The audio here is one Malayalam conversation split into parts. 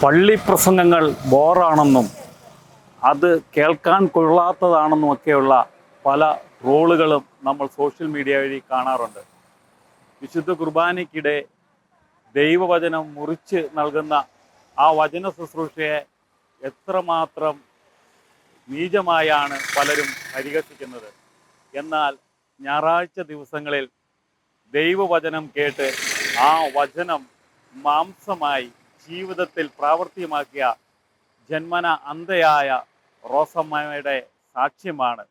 പള്ളി പ്രസംഗങ്ങൾ ബോറാണെന്നും അത് കേൾക്കാൻ കൊള്ളാത്തതാണെന്നും ഒക്കെയുള്ള പല റോളുകളും നമ്മൾ സോഷ്യൽ മീഡിയ വഴി കാണാറുണ്ട്. വിശുദ്ധ കുർബാനയ്ക്കിടെ ദൈവവചനം മുറിച്ച് നൽകുന്ന ആ വചന ശുശ്രൂഷയെ എത്രമാത്രം നീചമായാണ് പലരും പരിഹസിക്കുന്നത്. എന്നാൽ ഞായറാഴ്ച ദിവസങ്ങളിൽ ദൈവവചനം കേട്ട് ആ വചനം മാംസമായി ജീവിതത്തിൽ പ്രാവർത്തികമാക്കിയ ജന്മന അന്ധയായ റോസമ്മയുടെ സാക്ഷ്യമാണ്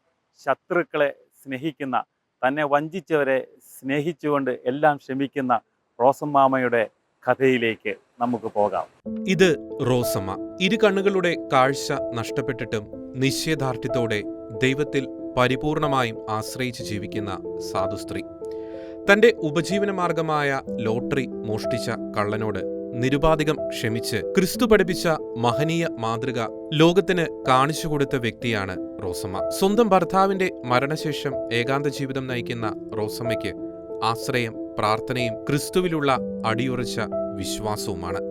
ശത്രുക്കളെ സ്നേഹിക്കുന്ന, തന്നെ വഞ്ചിച്ചവരെ സ്നേഹിച്ചുകൊണ്ട് എല്ലാം ക്ഷമിക്കുന്ന റോസമ്മാമയുടെ കഥയിലേക്ക് നമുക്ക് പോകാം. ഇത് റോസമ്മ. ഇരു കണ്ണുകളുടെ കാഴ്ച നഷ്ടപ്പെട്ടിട്ടും നിശ്ചയദാർഢ്യത്തോടെ ദൈവത്തിൽ പരിപൂർണമായും ആശ്രയിച്ച് ജീവിക്കുന്ന സാധുസ്ത്രീ. തന്റെ ഉപജീവനമാർഗമായ ലോട്ടറി മോഷ്ടിച്ച കള്ളനോട് നിരുപാധികം ക്ഷമിച്ച് ക്രിസ്തു പഠിപ്പിച്ച മഹനീയ മാതൃക ലോകത്തിന് കാണിച്ചുകൊടുത്ത വ്യക്തിയാണ് റോസമ്മ. സ്വന്തം ഭർത്താവിന്റെ മരണശേഷം ഏകാന്ത ജീവിതം നയിക്കുന്ന റോസമ്മയ്ക്ക് ആശ്രയം പ്രാർത്ഥനയും ക്രിസ്തുവിലുള്ള അടിയുറച്ച വിശ്വാസവുമാണ്.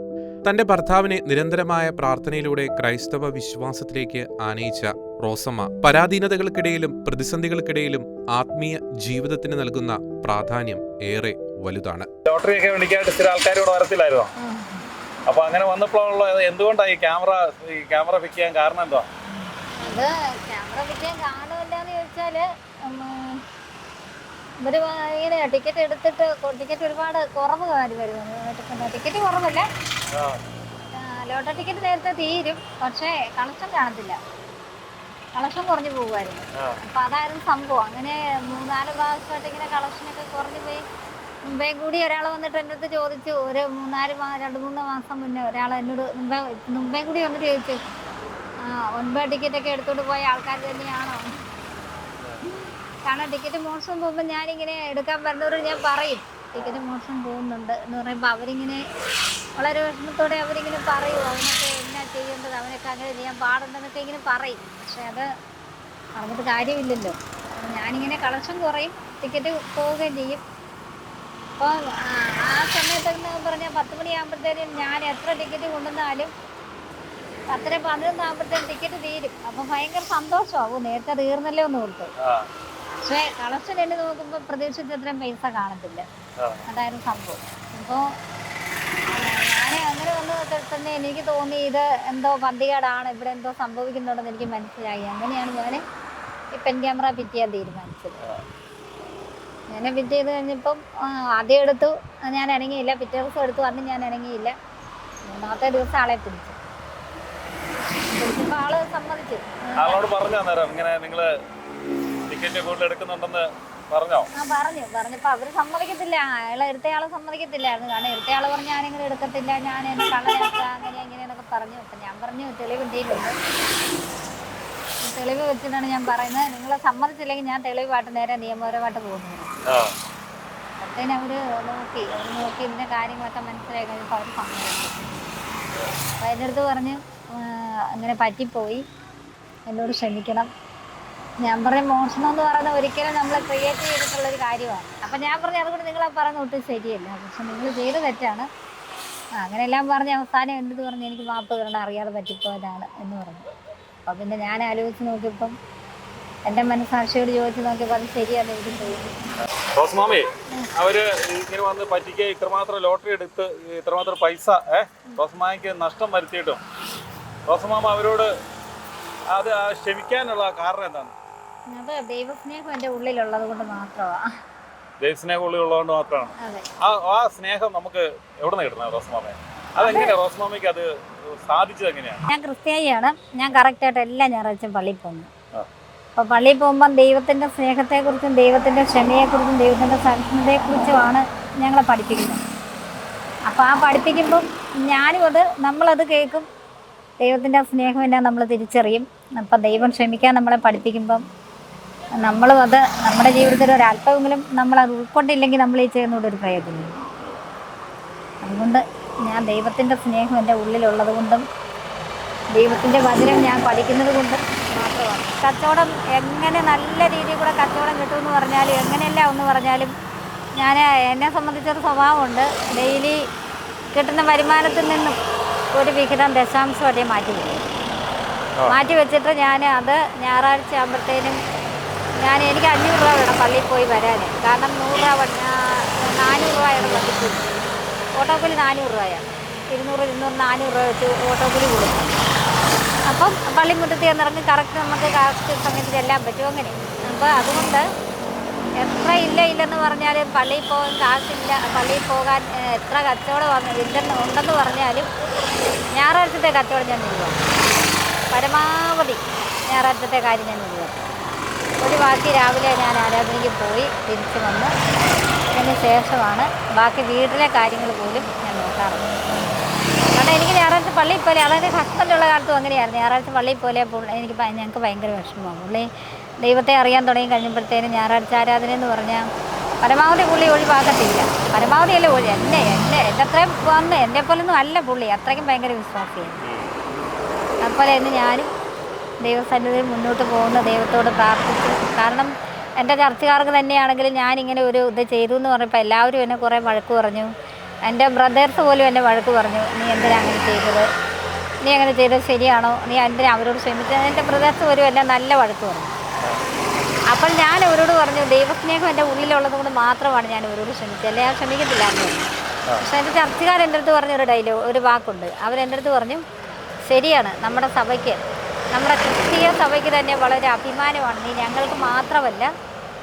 തന്റെ ഭർത്താവിനെ നിരന്തരമായ പ്രാർത്ഥനയിലൂടെ ക്രൈസ്തവ വിശ്വാസത്തിലേക്ക് ആനയിച്ച റോസമ്മ പരാധീനതകൾക്കിടയിലും പ്രതിസന്ധികൾക്കിടയിലും ആത്മീയ ജീവിതത്തിന് നൽകുന്ന പ്രാധാന്യം ഏറെ വലുതാണ്. ലോട്ടറി ഒക്കെ വേണ്ടിക്കായിട്ട് ചില ആൾക്കാരോട് വരത്തില്ലായിരുന്നോ? അപ്പൊ അങ്ങനെ വന്നപ്പോഴുള്ള എന്തുകൊണ്ടാണ് ഈ ക്യാമറ ഫിക്സ് ചെയ്യാൻ കാരണം എന്താ? അത് ക്യാമറ ഫിക്സ് ചെയ്യാൻ കാരണമില്ലാന്ന് ചോദിച്ചാല് ഇവര് ഇങ്ങനെ ടിക്കറ്റ് എടുത്തിട്ട് ടിക്കറ്റ് ഒരുപാട് കുറവ് വരുന്നു. ടിക്കറ്റ് കുറവല്ല, ലോട്ടറി ടിക്കറ്റ് നേരത്തെ തീരും, പക്ഷേ കളക്ഷൻ കാണത്തില്ല, കളക്ഷൻ കുറഞ്ഞു പോകുമായിരുന്നു. അപ്പൊ അതായിരുന്നു സംഭവം. അങ്ങനെ 3-4 പ്രാവശ്യമായിട്ട് ഇങ്ങനെ കളക്ഷനൊക്കെ കുറഞ്ഞു പോയി. മുമ്പേ കൂടി ഒരാൾ വന്നിട്ട് എൻ്റെ അടുത്ത് ചോദിച്ചു, ഒരു 2-3 മാസം മുന്നേ ഒരാൾ എന്നോട് മുമ്പേ കൂടി വന്നിട്ട് ചോദിച്ചു, 9 ടിക്കറ്റൊക്കെ എടുത്തോണ്ട് പോയ ആൾക്കാർ തന്നെയാണോ? കാരണം ടിക്കറ്റ് മോഷണം പോകുമ്പോൾ ഞാനിങ്ങനെ എടുക്കാൻ വരുന്നവരോട് ഞാൻ പറയും ടിക്കറ്റ് മോഷണം പോകുന്നുണ്ട് എന്ന് പറയുമ്പോൾ അവരിങ്ങനെ വളരെ വിഷമത്തോടെ അവരിങ്ങനെ പറയും, അവനൊക്കെ എന്നാ ചെയ്യേണ്ടത്, അവനൊക്കെ അങ്ങനെ ചെയ്യാൻ പാടുണ്ടെന്നൊക്കെ ഇങ്ങനെ പറയും. പക്ഷെ അത് പറഞ്ഞിട്ട് കാര്യമില്ലല്ലോ. ഞാനിങ്ങനെ കളക്ഷൻ കുറയും, ടിക്കറ്റ് പോവുകയും ചെയ്യും. അപ്പോൾ ആ സമയത്തെന്ന് പറഞ്ഞാൽ 10 മണിയാകുമ്പോഴത്തേനും ഞാൻ എത്ര ടിക്കറ്റ് കൊണ്ടുവന്നാലും 10-11 ആകുമ്പോഴത്തേനും ടിക്കറ്റ് തീരും. അപ്പം ഭയങ്കര സന്തോഷമാവും, നേരത്തെ തീർന്നല്ലോ എന്ന് ഓർത്ത്. പക്ഷേ കളക്ഷൻ എന്നെ നോക്കുമ്പോൾ പ്രതീക്ഷിച്ച അത്രയും പൈസ കാണത്തില്ല. അതായിരുന്നു സംഭവം. അപ്പോൾ ഞാൻ അങ്ങനെ വന്ന് തന്നെ എനിക്ക് തോന്നി ഇത് എന്തോ പന്തികേടാണ്, ഇവിടെ എന്തോ സംഭവിക്കുന്നുണ്ടെന്ന് എനിക്ക് മനസ്സിലായി. അങ്ങനെയാണ് ഞാൻ ഈ പെൻ ക്യാമറ ഫിറ്റ് ചെയ്യാൻ തീരുമാനിച്ചത്. ഞാൻ ഫിറ്റ് ചെയ്ത് കഴിഞ്ഞപ്പം ആദ്യം എടുത്തു, ഞാൻ അനങ്ങിയില്ല. പിറ്റേ ദിവസം എടുത്തു, അന്ന് ഞാൻ അനങ്ങിയില്ല. 3-ാമത്തെ ദിവസം ആളെ പിടിച്ചപ്പോൾ ആള് സമ്മതിച്ചു. പറഞ്ഞപ്പോ അവര് സമ്മതിക്കത്തില്ല, എടുത്തയാള് സമ്മതിക്കത്തില്ലായിരുന്നു. കാരണം എടുത്തയാള് പറഞ്ഞു ഞാനിങ്ങനെ എടുക്കത്തില്ല, ഞാൻ എന്നെ കള്ളനാക്ക അങ്ങനെ എങ്ങനെയെന്നൊക്കെ പറഞ്ഞു. അപ്പൊ ഞാൻ പറഞ്ഞു തെളിവ് എന്തെങ്കിലുണ്ട്, തെളിവ് വെച്ചിട്ടാണ് ഞാൻ പറയുന്നത്, നിങ്ങളെ സമ്മതിച്ചില്ലെങ്കിൽ ഞാൻ തെളിവായിട്ട് നേരെ നിയമപരമായിട്ട് പോകുന്നു. അപ്പോഴത്തേനും അവര് നോക്കി ഇതിന്റെ കാര്യങ്ങളൊക്കെ മനസ്സിലായി കഴിഞ്ഞപ്പോൾ അവർ സമ്മതിച്ചു. അപ്പൊ എൻ്റെ അടുത്ത് പറഞ്ഞു അങ്ങനെ പറ്റിപ്പോയി, എന്നോട് ക്ഷമിക്കണം. ഞാൻ പറയും മോഷണം എന്ന് പറയുന്നത് ഒരിക്കലും നമ്മൾ ക്രിയേറ്റ് ചെയ്തിട്ടുള്ളൊരു കാര്യമാണ്. അപ്പം ഞാൻ പറഞ്ഞു അതുകൊണ്ട് നിങ്ങളെ പറയുന്നത് ഒട്ടും ശരിയല്ല, പക്ഷെ നിങ്ങൾ ചെയ്ത് തെറ്റാണ്. അങ്ങനെയെല്ലാം പറഞ്ഞ് അവസാനം എൻ്റെ അടുത്ത് പറഞ്ഞു എനിക്ക് മാപ്പ് തരണ്ട, അറിയാതെ പറ്റിപ്പോയതാണ് എന്ന് പറഞ്ഞു. അപ്പം പിന്നെ ഞാൻ ആലോചിച്ച് നോക്കിയപ്പം എൻ്റെ മനസ്സാക്ഷിയോട് ചോദിച്ച് നോക്കിയപ്പോൾ അത് ശരിയാണെന്ന് എനിക്ക് തോന്നി. റോസമ്മാമേ, അവര് ഇങ്ങനെ വന്ന് പറ്റിക്കുക, ഇത്രമാത്രം ലോട്ടറി എടുത്ത് ഇത്രമാത്രം പൈസ റോസമ്മാമയ്ക്ക് നഷ്ടം വരുത്തിയിട്ടും റോസമ്മാമ അവരോട് അത് ക്ഷമിക്കാനുള്ള കാരണം എന്താണ്? അത് ദൈവസ്നേഹം എൻ്റെ ഉള്ളിലുള്ളത് കൊണ്ട് മാത്രമാണ്. ദൈവസ്നേഹം ഉള്ളിലുള്ളതുകൊണ്ട് മാത്രമാണ്. ആ സ്നേഹം നമുക്ക് എവിടെ നിന്ന് കിട്ടുന്നത് റോസമ്മാമേ? അതെങ്ങനെയാ റോസമ്മാമയ്ക്ക് അത് സാധിച്ചത് എങ്ങനെയാണ്? ഞാൻ ക്രിസ്ത്യാനിയാണ്. ഞാൻ കറക്റ്റായിട്ട് എല്ലാ ഞായറാഴ്ചയും പള്ളിയിൽ പോകുന്നു. അപ്പോൾ പള്ളിയിൽ പോകുമ്പം ദൈവത്തിൻ്റെ സ്നേഹത്തെക്കുറിച്ചും ദൈവത്തിൻ്റെ ക്ഷമയെക്കുറിച്ചും ദൈവത്തിൻ്റെ സഹിഷ്ണുതയെക്കുറിച്ചുമാണ് ഞങ്ങളെ പഠിപ്പിക്കുന്നത്. അപ്പോൾ ആ പഠിപ്പിക്കുമ്പം നമ്മളത് കേൾക്കും. ദൈവത്തിൻ്റെ സ്നേഹം എന്നാ നമ്മൾ തിരിച്ചറിയും. അപ്പം ദൈവം ക്ഷമിക്കാൻ നമ്മളെ പഠിപ്പിക്കുമ്പം നമ്മളും അത് നമ്മുടെ ജീവിതത്തിൽ ഒരല്പമെങ്കിലും നമ്മളത് ഉൾക്കൊണ്ടില്ലെങ്കിൽ നമ്മൾ ഈ ചെയ്യുന്നതോടെ ഒരു പ്രയോജനമില്ല. അതുകൊണ്ട് ഞാൻ ദൈവത്തിൻ്റെ സ്നേഹം എൻ്റെ ഉള്ളിലുള്ളത് കൊണ്ടും ദൈവത്തിൻ്റെ വചനം ഞാൻ പഠിക്കുന്നത് കൊണ്ടും മാത്രമാണ്. കച്ചവടം എങ്ങനെ നല്ല രീതിയിൽ കൂടെ കച്ചവടം കിട്ടുമെന്ന് പറഞ്ഞാലും എങ്ങനെയല്ല എന്ന് പറഞ്ഞാലും എന്നെ സംബന്ധിച്ചൊരു സ്വഭാവമുണ്ട്. ഡെയിലി കിട്ടുന്ന വരുമാനത്തിൽ നിന്നും ഒരു വിഹിതം ദശാംശമായിട്ട് മാറ്റി വെക്കും. മാറ്റി വെച്ചിട്ട് ഞാൻ അത് ഞായറാഴ്ച ആകുമ്പോഴത്തേനും എനിക്ക് 500 രൂപ വേണം പള്ളിയിൽ പോയി വരാൻ. കാരണം 100 രൂപ 400 രൂപയാണ് പള്ളിക്കൂലി. ഓട്ടോക്കൂലി 400 രൂപയാണ്. 200 400 രൂപ വെച്ച് ഓട്ടോക്കൂലി കൊടുക്കും. അപ്പം പള്ളിമുറ്റത്ത് ചെന്നിറങ്ങി കറക്റ്റ് നമുക്ക് കറക്റ്റ് സമയത്ത് ചെല്ലാൻ പറ്റും. അങ്ങനെ അപ്പോൾ അതുകൊണ്ട് എത്ര ഇല്ലെന്ന് പറഞ്ഞാലും പള്ളിയിൽ പോകാൻ കാശില്ല, പള്ളിയിൽ പോകാൻ എത്ര കച്ചവടം ഉണ്ടെന്ന് പറഞ്ഞാലും ഞായറാഴ്ചത്തെ കച്ചവടം ഞാൻ ഒഴിവാക്കും. പരമാവധി ഞായറാഴ്ചത്തെ കാര്യം ഞാൻ ഒഴിവാക്കും. ഒരു ബാക്കി രാവിലെ ഞാൻ ആരാധനയ്ക്ക് പോയി തിരിച്ച് വന്ന് അതിന് ശേഷമാണ് ബാക്കി വീട്ടിലെ കാര്യങ്ങൾ പോലും ഞാൻ നോക്കാറുണ്ട്. കാരണം എനിക്ക് ഞായറാഴ്ച പള്ളിയിൽ പോലെ, അതായത് ഹസ്ബൻഡുള്ള കാലത്തും അങ്ങനെയായിരുന്നു. ഞായറാഴ്ച പള്ളിയിൽ പോലെ ഞങ്ങൾക്ക് ഭയങ്കര വിഷമമാണ്. പുള്ളി ദൈവത്തെ അറിയാൻ തുടങ്ങി കഴിഞ്ഞപ്പോഴത്തേനും ഞായറാഴ്ച ആരാധന എന്ന് പറഞ്ഞാൽ പരമാവധി പുള്ളി ഒഴിവാക്കത്തില്ല. പരമാവധി അല്ല എൻ്റെ അത്രയും വന്ന് എന്നെ പോലൊന്നും അല്ല പുള്ളി, അത്രയ്ക്കും ഭയങ്കര വിശ്വാസിയാണ്. അതുപോലെ തന്നെ ഞാനും ദൈവസന്നിധിയിൽ മുന്നോട്ട് പോകുന്ന ദൈവത്തോട് പ്രാർത്ഥിച്ചു. കാരണം എൻ്റെ ചർച്ചക്കാർക്ക് തന്നെയാണെങ്കിലും ഞാനിങ്ങനെ ഒരു ഇത് ചെയ്തു എന്ന് പറഞ്ഞപ്പോൾ എല്ലാവരും എന്നെ കുറേ വഴക്ക് പറഞ്ഞു. എൻ്റെ ബ്രദേഴ്സ് പോലും എന്നെ വഴക്ക് പറഞ്ഞു, നീ എന്തിനാ അങ്ങനെ ചെയ്തത്, നീ അങ്ങനെ ചെയ്തത് ശരിയാണോ, നീ എന്തിനാ അവരോട് ക്ഷമിച്ചത്. എൻ്റെ ബ്രദേഴ്സ് പോലും എന്നെ നല്ല വഴക്ക് പറഞ്ഞു. അപ്പോൾ ഞാൻ അവരോട് പറഞ്ഞു, ദൈവസ്നേഹം എൻ്റെ ഉള്ളിലുള്ളത് കൊണ്ട് മാത്രമാണ് ഞാൻ അവരോട് ക്ഷമിച്ചത്, അല്ലെ ഞാൻ ക്ഷമിക്കത്തില്ല എന്ന് പറഞ്ഞു. പക്ഷേ എൻ്റെ ചർച്ചക്കാർ എൻ്റെ അടുത്ത് പറഞ്ഞൊരു ഒരു വാക്കുണ്ട്. അവരെൻ്റെ അടുത്ത് പറഞ്ഞു, ശരിയാണ്, നമ്മുടെ സഭയ്ക്ക്, നമ്മുടെ ക്രിസ്തീയ സഭയ്ക്ക് തന്നെ വളരെ അഭിമാനമാണ് നീ, ഞങ്ങൾക്ക് മാത്രമല്ല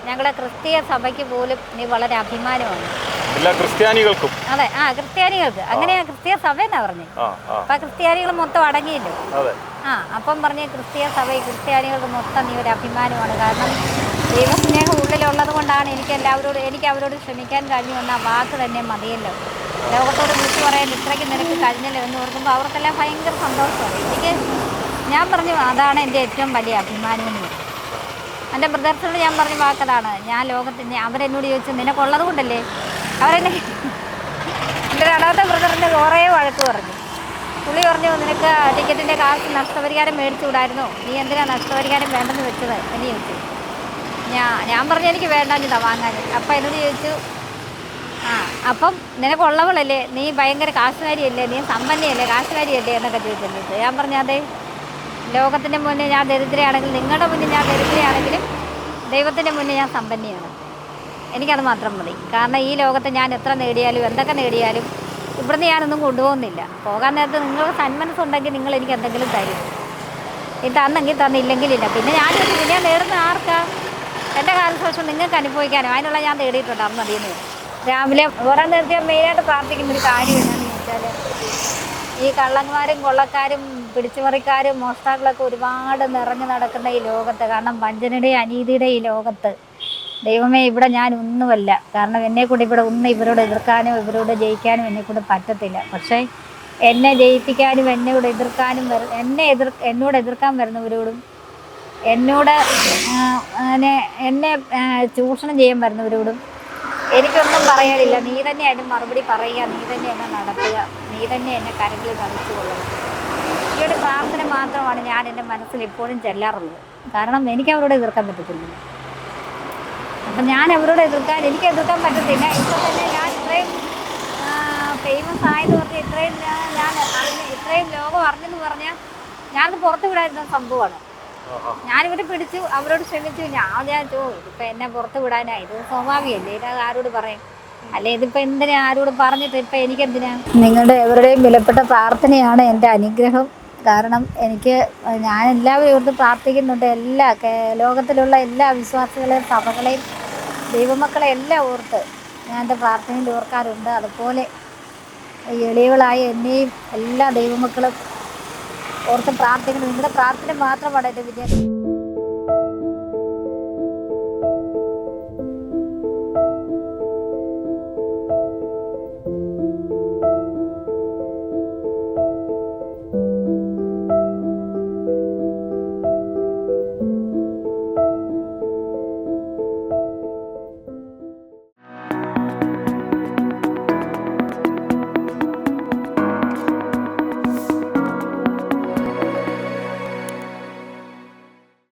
ഞങ്ങളുടെ ക്രിസ്തീയ സഭയ്ക്ക് പോലും നീ വളരെ അഭിമാനമാണ്. എല്ലാ ക്രിസ്ത്യാനികൾക്കും. അതെ, ക്രിസ്ത്യാനികൾക്ക് അങ്ങനെയാ ക്രിസ്തീയ സഭ എന്നാ പറഞ്ഞു. അപ്പൊ ക്രിസ്ത്യാനികൾ മൊത്തം അടങ്ങിയല്ലോ. അപ്പം പറഞ്ഞ് ക്രിസ്തീയ സഭ ക്രിസ്ത്യാനികൾക്ക് മൊത്തം നീ ഒരു അഭിമാനമാണ്. കാരണം ദൈവസ്നേഹം ഉള്ളിലുള്ളത് കൊണ്ടാണ് എനിക്ക് അവരോട് ക്ഷമിക്കാൻ കഴിഞ്ഞു എന്ന വാക്ക് തന്നെ മതിയല്ലോ. ലോകത്തോട് വിളിച്ചു പറയാൻ ഇത്രയ്ക്ക് നിനക്ക് കഴിഞ്ഞല്ലോ എന്ന് ഓർക്കുമ്പോൾ അവർക്കെല്ലാം ഭയങ്കര സന്തോഷമാണ്. ഞാൻ പറഞ്ഞു അതാണ് എൻ്റെ ഏറ്റവും വലിയ അഭിമാനം എന്ന് പറഞ്ഞു. എൻ്റെ ബ്രദർസിനോട് ഞാൻ പറഞ്ഞ വാക്കതാണ്, ഞാൻ ലോകത്തിന് അവരെന്നോട് ചോദിച്ചു നിനക്കുള്ളത് കൊണ്ടല്ലേ അവരെന്നെ. എൻ്റെ രണ്ടാമത്തെ ബ്രദറിൻ്റെ കുറേ വഴക്ക് പറഞ്ഞു. പുള്ളി പറഞ്ഞു, നിനക്ക് ടിക്കറ്റിൻ്റെ കാശ് നഷ്ടപരിഹാരം മേടിച്ചുകൂടായിരുന്നോ, നീ എന്തിനാ നഷ്ടപരിഹാരം വേണ്ടെന്ന് വെച്ചത് എന്ന് ചോദിച്ചു. ഞാൻ പറഞ്ഞു എനിക്ക് വേണ്ടാഞ്ഞിട്ടാ വാങ്ങാൻ. അപ്പം എന്നോട് ചോദിച്ചു, അപ്പം നിനക്കുള്ളവളല്ലേ, നീ ഭയങ്കര കാശുകാരിയല്ലേ, നീ സമ്പന്നയല്ലേ, കാശുകാരിയല്ലേ എന്നൊക്കെ ചോദിച്ചിട്ടുണ്ട്. ഞാൻ പറഞ്ഞു അതെ, ലോകത്തിൻ്റെ മുന്നേ ഞാൻ ദരിദ്രയാണെങ്കിൽ, നിങ്ങളുടെ മുന്നിൽ ഞാൻ ദരിദ്രയാണെങ്കിലും ദൈവത്തിൻ്റെ മുന്നേ ഞാൻ സമ്പന്നയാണ്. എനിക്കത് മാത്രം മതി. കാരണം ഈ ലോകത്ത് ഞാൻ എത്ര നേടിയാലും എന്തൊക്കെ നേടിയാലും ഇവിടുന്ന് ഞാനൊന്നും കൊണ്ടുപോകുന്നില്ല. പോകാൻ നേരത്ത് നിങ്ങൾക്ക് സന്മനസ്സുണ്ടെങ്കിൽ നിങ്ങൾ എനിക്ക് എന്തെങ്കിലും തരും. ഈ തന്നെങ്കിൽ തന്നില്ലെങ്കിലില്ല. പിന്നെ ഞാൻ നേടുന്ന ആർക്കാ, എൻ്റെ കാലശേഷം നിങ്ങൾക്ക് അനുഭവിക്കാനോ, അതിനുള്ള ഞാൻ നേടിയിട്ടുണ്ട്. അത് മതിയെന്ന് വരും. രാവിലെ ഓരോ നേരത്തെ മെയിനായിട്ട് പ്രാർത്ഥിക്കുന്നൊരു കാര്യം എന്താണെന്ന് ചോദിച്ചാൽ, ഈ കള്ളന്മാരും കൊള്ളക്കാരും പിടിച്ചുപറിക്കാരും മോഷ്ടാക്കളൊക്കെ ഒരുപാട് നിറഞ്ഞു നടക്കുന്ന ഈ ലോകത്ത്, കാരണം വഞ്ചനയുടെയും അനീതിയുടെ ഈ ലോകത്ത്, ദൈവമേ ഇവിടെ ഞാൻ ഒന്നുമല്ല. കാരണം എന്നെക്കൂടെ ഇവിടെ ഒന്നും ഇവരോട് എതിർക്കാനോ ഇവരോട് ജയിക്കാനോ എന്നെക്കൂടെ പറ്റത്തില്ല. പക്ഷേ എന്നെ ജയിപ്പിക്കാനും എന്നോട് എതിർക്കാനും എന്നോട് എതിർക്കാൻ വരുന്നവരോടും എന്നെ ചൂഷണം ചെയ്യാൻ വരുന്നവരോടും എനിക്കൊന്നും പറയാനില്ല. നീ തന്നെ അതിന് മറുപടി പറയുക, നീ തന്നെ എന്നെ നടത്തുക, നീ തന്നെ എന്നെ കരങ്ങളിൽ കളിച്ചു കൊള്ളണം. ഈ ഒരു പ്രാർത്ഥന മാത്രമാണ് ഞാൻ എൻ്റെ മനസ്സിൽ എപ്പോഴും ചെല്ലാറുള്ളത്. കാരണം എനിക്ക് അവരോട് എതിർക്കാൻ പറ്റത്തില്ല. അപ്പം ഞാൻ അവരോട് എനിക്ക് എതിർക്കാൻ പറ്റത്തില്ല. ഇപ്പോൾ തന്നെ ഞാൻ ഇത്രയും ഫേമസ് ആയെന്ന് പറഞ്ഞാൽ ഇത്രയും ലോകം അറിഞ്ഞെന്ന് പറഞ്ഞാൽ ഞാനത് പുറത്ത് വിടാതിരുന്ന സംഭവമാണ്. ഞാനിവരെ പിടിച്ചു, അവരോട് ക്ഷമിച്ചു. ഞാൻ ഇതിപ്പോൾ എന്നെ പുറത്ത് വിടാനാ, ഇത് സ്വാഭാവികമല്ലേ, ഇത് ആരോട് പറയും, അല്ലെ ഇതിപ്പോൾ എന്തിനാ ആരോട് പറഞ്ഞിട്ട് ഇപ്പം എനിക്കെന്തിനാ. നിങ്ങളുടെ എവരുടെയും വിലപ്പെട്ട പ്രാർത്ഥനയാണ് എൻ്റെ അനുഗ്രഹം. കാരണം ഞാൻ എല്ലാവരും ഓർത്ത് പ്രാർത്ഥിക്കുന്നുണ്ട്. ലോകത്തിലുള്ള എല്ലാ വിശ്വാസികളെയും സഭകളെയും ദൈവമക്കളെ എല്ലാം ഓർത്ത് ഞാൻ എൻ്റെ പ്രാർത്ഥനയിൽ ഓർക്കാറുണ്ട്. അതുപോലെ എളിയവളായ എന്നെയും എല്ലാ ദൈവമക്കളും ഓർത്ത് പ്രാർത്ഥിക്കുന്നു. നിങ്ങളുടെ പ്രാർത്ഥന മാത്രമാണ് എൻ്റെ വിജയം.